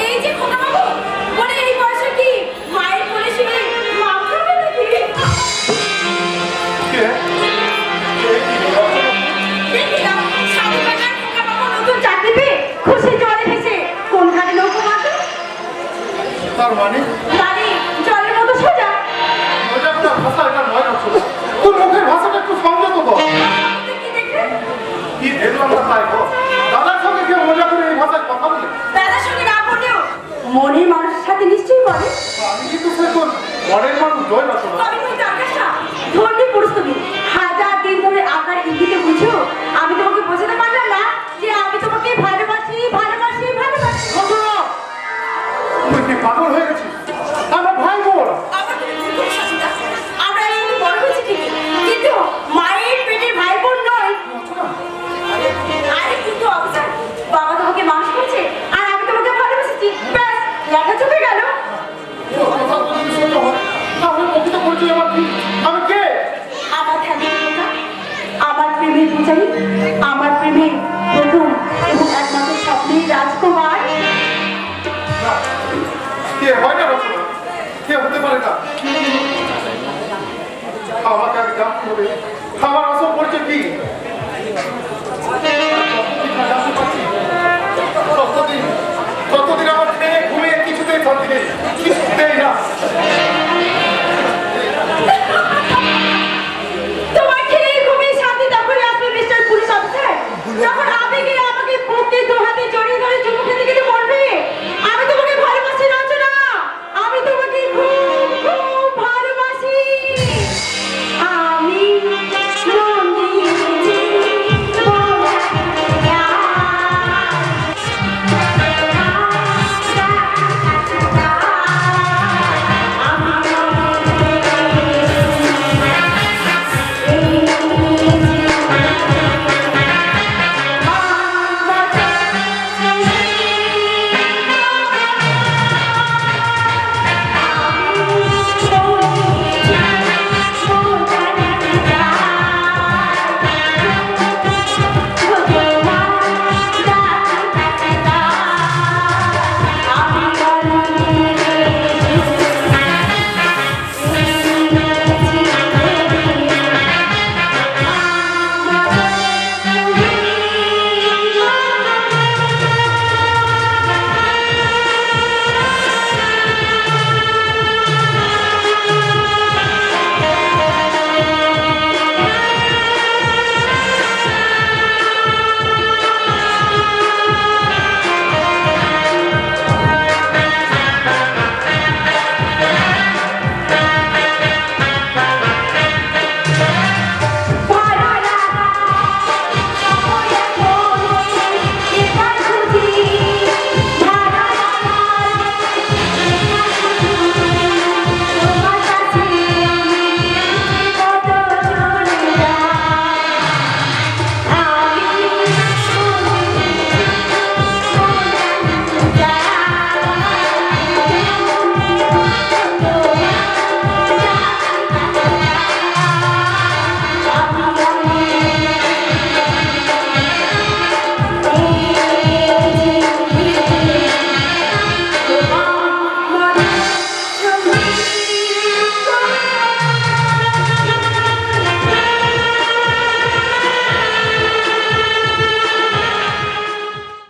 এই যে খোকা বাবু, বলে এই বয়সে কি মায়ের কোলে শুয়ে মাপ খাবে নাকি? দেখি না, সাধু কাকা খোকা বাবু নতুন চাকরি পেয়ে খুশি জলে ভেসে কোনখানে নৌকো মারবে? তার মানে মানে জলের মতো সোজা। ওটা একটা ভাষা, এটা নয় না ছোট। তোর মুখের ভাষাটা একটু সংযত কর। কি দেখলে? কি দেখলাম না তাই কর। দাদার সঙ্গে কেউ মজা করে এই ভাষায় কথা বলে? দাদার সঙ্গে না বললেও মনের মানুষের সাথে নিশ্চয়ই বলে। আমি কিন্তু সে তোর মনের মানুষ নয় না শোনা। তবে তুই জানিস না, ধর্মী পুরুষ তুমি হাজার দিন ধরে আকার ইঙ্গিতে বুঝো আমি তোমাকে বোঝাতে পারলাম না যে আমি তোমাকে ভালোবাসি ভালোবাসি ভালোবাসি। তুই কি পাগল হয়ে গেছিস? আমার ভাই বোন আবার তুমি ভুল করছো শাশুড়া। আমরা একসাথে বড় হয়েছি ঠিকই, কিন্তু মায়ের পেটের ভাই বোন নয়। আরে কিন্তু অবসর, বাবা তোমাকে মানুষ করছে আর আমি তোমাকে ভালোবেসেছি, ব্যাস লেখা চুকে গেল। কথা বলতে সহ্য হয় তাহলে প্রকৃত পরিচয় আমার কি? আমি কে? আমার ধ্যানের পূজা, আমার প্রেমের পূজারী, আমার প্রেমের প্রথম এবং একমাত্র স্বপ্নের রাজকুমার। না, কে হয় না রচনা? কে হতে পারে না? আমাকে আগে জানতে হবে আমার আসল পরিচয় কি।